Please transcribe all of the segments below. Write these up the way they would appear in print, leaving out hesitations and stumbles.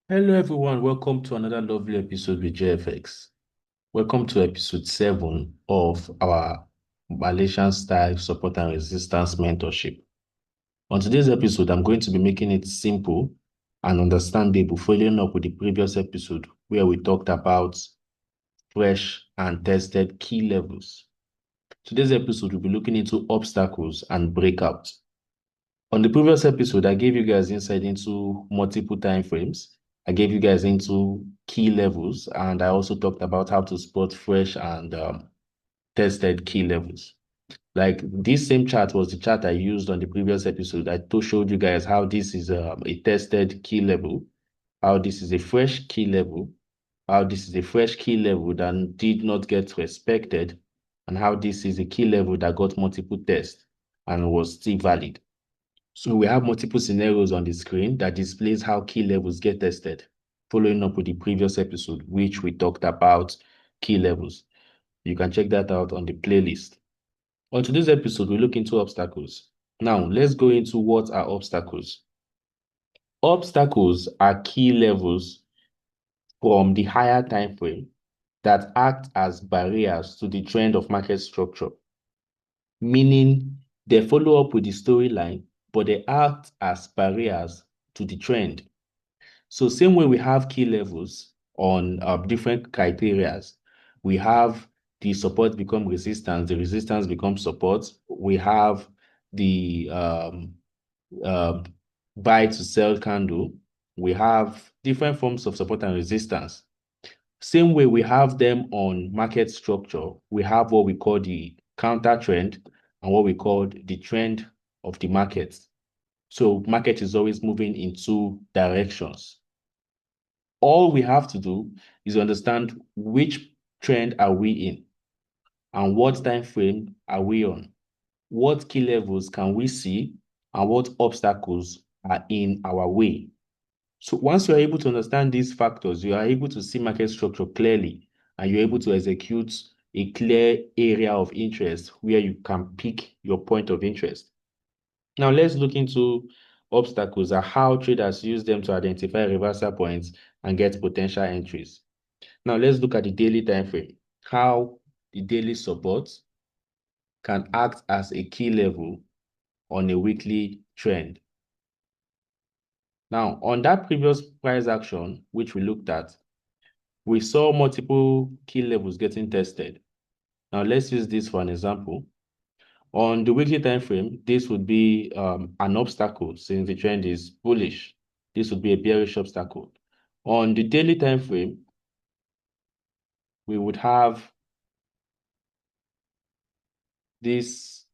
Hello everyone, welcome to another lovely episode with JayFx. Welcome to episode 7 of our Malaysian style support and resistance mentorship. On today's episode, I'm going to be making it simple and understandable, following up with the previous episode where we talked about fresh and tested key levels. Today's episode will be looking into obstacles and breakout. On the previous episode, I gave you guys insight into multiple time frames. I gave you guys into key levels, and I also talked about how to spot fresh and tested key levels. Like this same chart was the chart I used on the previous episode. I showed you guys how this is a tested key level, how this is a fresh key level, how this is a fresh key level that did not get respected, and how this is a key level that got multiple tests and was still valid. So we have multiple scenarios on the screen that displays how key levels get tested, following up with the previous episode, which we talked about key levels. You can check that out on the playlist. On today's episode, we look into obstacles. Now, let's go into what are obstacles. Obstacles are key levels from the higher time frame that act as barriers to the trend of market structure, meaning they follow up with the storyline, but they act as barriers to the trend. So same way we have key levels on different criterias. We have the support become resistance, the resistance becomes support. We have the uh, buy to sell candle. We have different forms of support and resistance. Same way we have them on market structure. We have what we call the counter trend and what we call the trend of the market. So market is always moving in two directions. All we have to do is understand which trend are we in and what time frame are we on, what key levels can we see, and what obstacles are in our way. So once you're able to understand these factors, you are able to see market structure clearly, and you're able to execute a clear area of interest where you can pick your point of interest. Now let's look into obstacles and how traders use them to identify reversal points and get potential entries. Now let's look at the daily time frame, how the daily support can act as a key level on a weekly trend. Now, on that previous price action, which we looked at, we saw multiple key levels getting tested. Now, let's use this for an example. On the weekly time frame, this would be an obstacle since the trend is bullish. This would be a bearish obstacle. On the daily time frame, we would have this,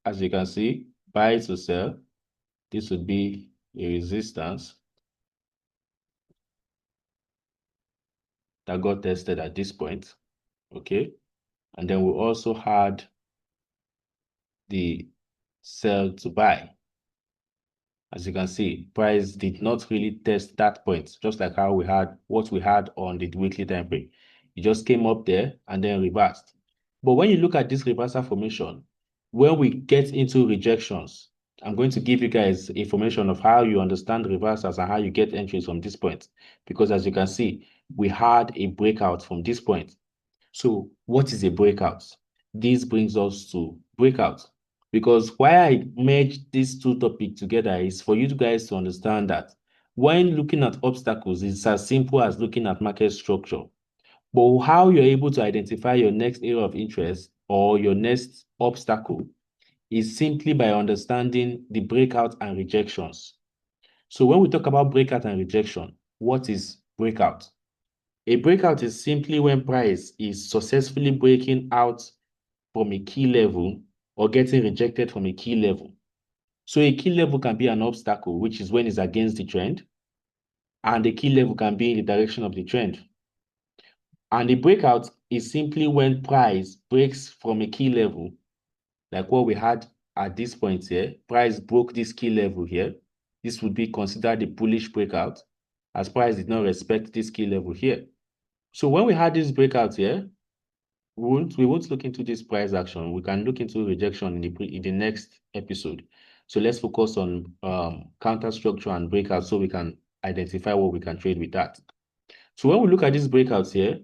as you can see, buy to sell. This would be a resistance that got tested at this point, okay? And then we also had the sell to buy. As you can see, price did not really test that point, just like how we had what we had on the weekly time frame. It just came up there and then reversed. But when you look at this reversal formation, when we get into rejections, I'm going to give you guys information of how you understand reversals and how you get entries from this point. Because as you can see, we had a breakout from this point. So what is a breakout? This brings us to breakout. Because why I merged these two topics together is for you guys to understand that when looking at obstacles, it's as simple as looking at market structure. But how you're able to identify your next area of interest or your next obstacle is simply by understanding the breakout and rejections. So when we talk about breakout and rejection, what is breakout? A breakout is simply when price is successfully breaking out from a key level or getting rejected from a key level. So a key level can be an obstacle, which is when it's against the trend, and the key level can be in the direction of the trend. And the breakout is simply when price breaks from a key level, like what we had at this point here. Price broke this key level here. This would be considered a bullish breakout, as price did not respect this key level here. So when we had this breakout here, we won't look into this price action. We can look into rejection in the next episode. So let's focus on counter structure and breakout so we can identify what we can trade with that. So when we look at these breakouts here,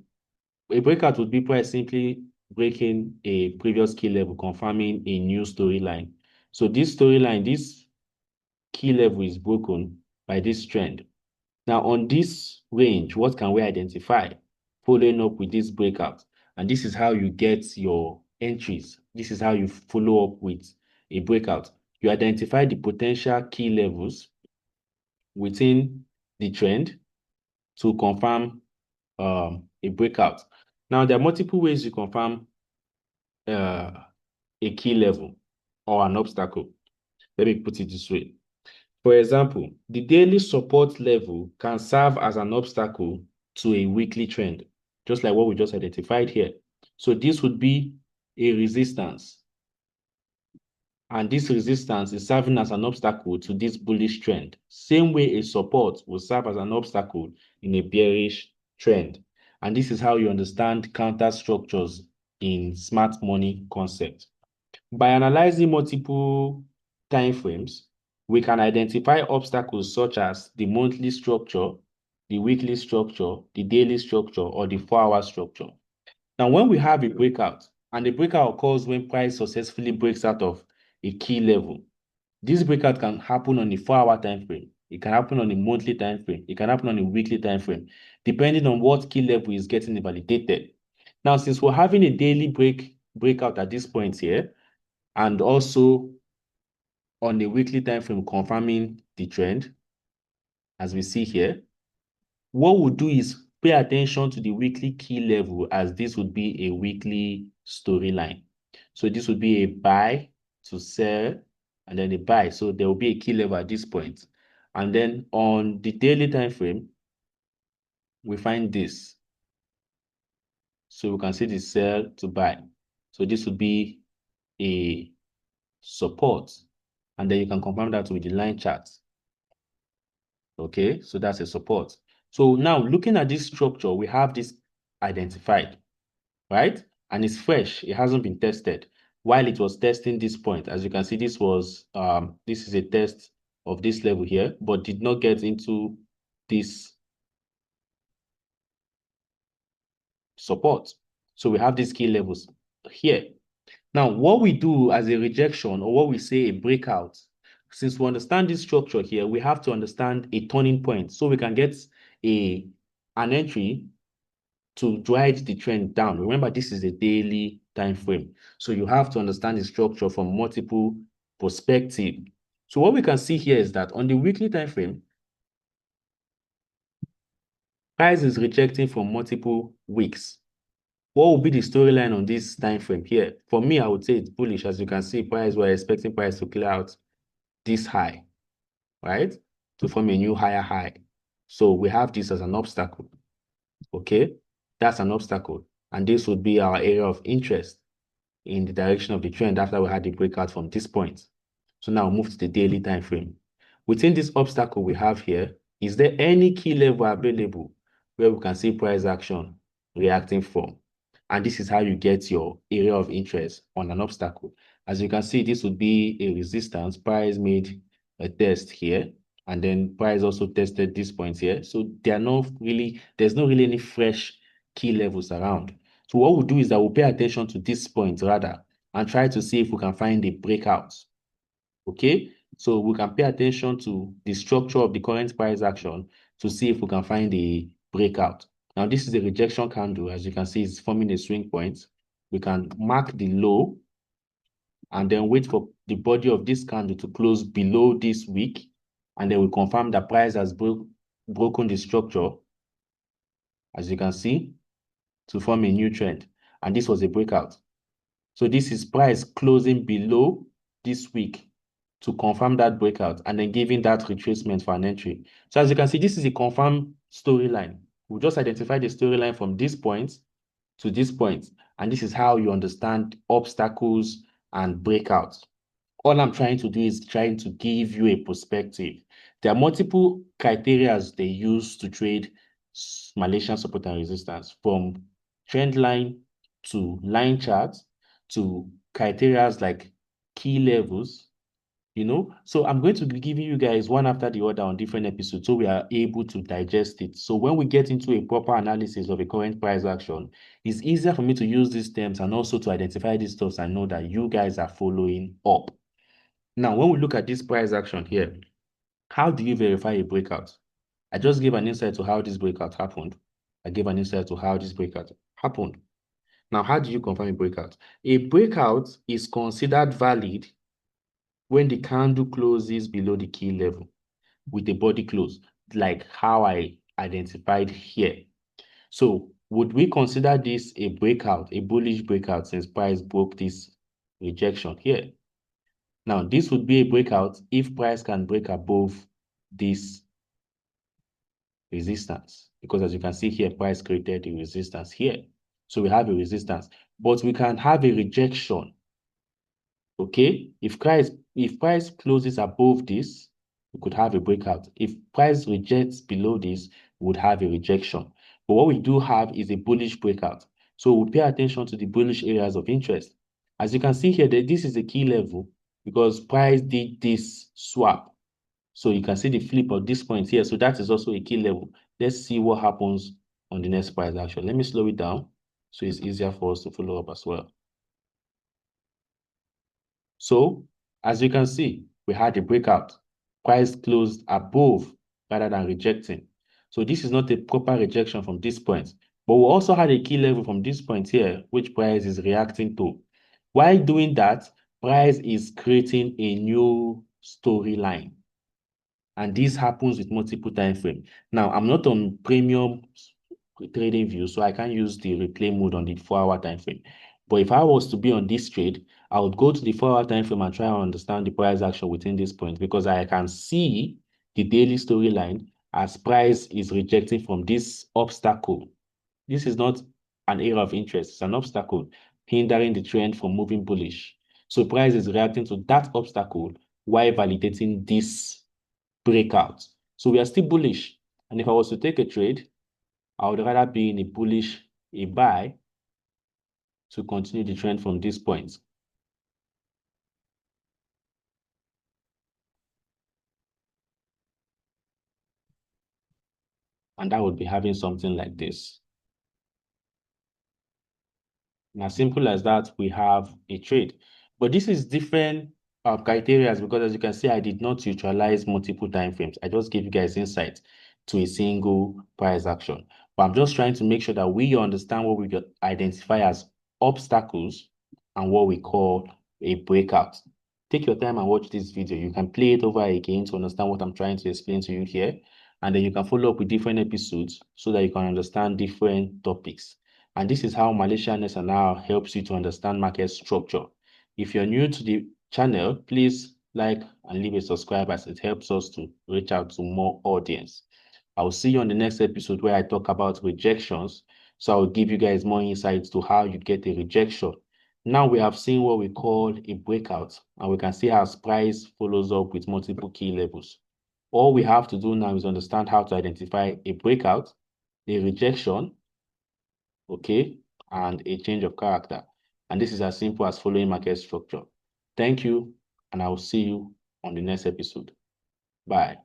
a breakout would be price simply breaking a previous key level, confirming a new storyline. So this storyline, this key level is broken by this trend. Now on this range, what can we identify? Following up with this breakout. And this is how you get your entries. This is how you follow up with a breakout. You identify the potential key levels within the trend to confirm a breakout. Now, there are multiple ways you confirm a key level or an obstacle. Let me put it this way. For example, the daily support level can serve as an obstacle to a weekly trend, just like what we just identified here. So this would be a resistance. And this resistance is serving as an obstacle to this bullish trend. Same way a support will serve as an obstacle in a bearish trend. And this is how you understand counter structures in smart money concept. By analyzing multiple time frames, we can identify obstacles such as the monthly structure, the weekly structure, the daily structure, or the 4-hour structure. Now, when we have a breakout, and the breakout occurs when price successfully breaks out of a key level, this breakout can happen on a 4-hour time frame. It can happen on a monthly time frame. It can happen on a weekly time frame, depending on what key level is getting validated. Now, since we're having a daily breakout at this point here, and also on the weekly time frame confirming the trend, as we see here, what we'll do is pay attention to the weekly key level, as this would be a weekly storyline. So this would be a buy to sell and then a buy. So there will be a key level at this point. And then on the daily time frame, we find this. So we can see the sell to buy. So this would be a support. And then you can confirm that with the line chart. Okay, so that's a support. So now looking at this structure, we have this identified, right? And it's fresh, it hasn't been tested. While it was testing this point, as you can see, this is a test of this level here, but did not get into this support. So we have these key levels here. Now, what we do as a rejection, or what we say a breakout, since we understand this structure here, we have to understand a turning point so we can get an entry to drive the trend down. Remember, this is a daily time frame. So you have to understand the structure from multiple perspectives. So what we can see here is that on the weekly time frame, price is rejecting for multiple weeks. What will be the storyline on this time frame here? For me, I would say it's bullish. As you can see, we're expecting price to clear out this high, right? To form a new higher high. So we have this as an obstacle. Okay, that's an obstacle. And this would be our area of interest in the direction of the trend after we had the breakout from this point. So now we'll move to the daily time frame. Within this obstacle we have here, is there any key level available where we can see price action reacting from? And this is how you get your area of interest on an obstacle. As you can see, this would be a resistance. Price made a test here, and then price also tested this point here. So there's not really any fresh key levels around. So what we'll do is that we'll pay attention to this point rather and try to see if we can find a breakout. Okay, so we can pay attention to the structure of the current price action to see if we can find a breakout. Now, this is a rejection candle. As you can see, it's forming a swing point. We can mark the low and then wait for the body of this candle to close below this wick, and then we confirm that price has broken the structure, as you can see, to form a new trend. And this was a breakout. So this is price closing below this wick to confirm that breakout and then giving that retracement for an entry. So as you can see, this is a confirmed storyline. We just identified the storyline from this point to this point. And this is how you understand obstacles and breakouts. All I'm trying to do is trying to give you a perspective. There are multiple criteria they use to trade Malaysian support and resistance, from trend line to line charts to criteria like key levels So I'm going to be giving you guys one after the other on different episodes so we are able to digest it. So when we get into a proper analysis of a current price action, it's easier for me to use these terms and also to identify these stuff and know that you guys are following up. Now, when we look at this price action here, how do you verify a breakout? I just gave an insight to how this breakout happened. I gave an insight to how this breakout happened. Now, how do you confirm a breakout? A breakout is considered valid when the candle closes below the key level with a body close, like how I identified here. So would we consider this a breakout, a bullish breakout, since price broke this rejection here? Now, this would be a breakout if price can break above this resistance, because as you can see here, price created a resistance here. So we have a resistance, but we can have a rejection. Okay, if price closes above this, we could have a breakout. If price rejects below this, we would have a rejection. But what we do have is a bullish breakout. So we'll pay attention to the bullish areas of interest. As you can see here, this is a key level because price did this swap. So you can see the flip of this point here. So that is also a key level. Let's see what happens on the next price action. Let me slow it down so it's easier for us to follow up as well. So, as you can see, we had a breakout. Price closed above rather than rejecting. So this is not a proper rejection from this point. But we also had a key level from this point here, which price is reacting to. While doing that, price is creating a new storyline. And this happens with multiple time frame. Now, I'm not on premium trading view, so I can't use the replay mode on the 4-hour time frame. But if I was to be on this trade, I would go to the 4-hour time frame and try and understand the price action within this point, because I can see the daily storyline as price is rejecting from this obstacle. This is not an area of interest, it's an obstacle hindering the trend from moving bullish. So price is reacting to that obstacle while validating this breakout. So we are still bullish. And if I was to take a trade, I would rather be in a buy to continue the trend from this point. And that would be having something like this. And as simple as that, we have a trade. But this is different criteria, because as you can see, I did not neutralize multiple time frames. I just gave you guys insight to a single price action. But I'm just trying to make sure that we understand what we identify as obstacles and what we call a breakout. Take your time and watch this video. You can play it over again to understand what I'm trying to explain to you here. And then you can follow up with different episodes so that you can understand different topics. And this is how Malaysian SNR helps you to understand market structure. If you're new to the channel, please like and leave a subscribe, as it helps us to reach out to more audience. I'll see you on the next episode where I talk about rejections. So I'll give you guys more insights to how you get a rejection. Now we have seen what we call a breakout, and we can see how price follows up with multiple key levels. All we have to do now is understand how to identify a breakout, a rejection, okay, and a change of character. And this is as simple as following market structure. Thank you, and I will see you on the next episode. Bye.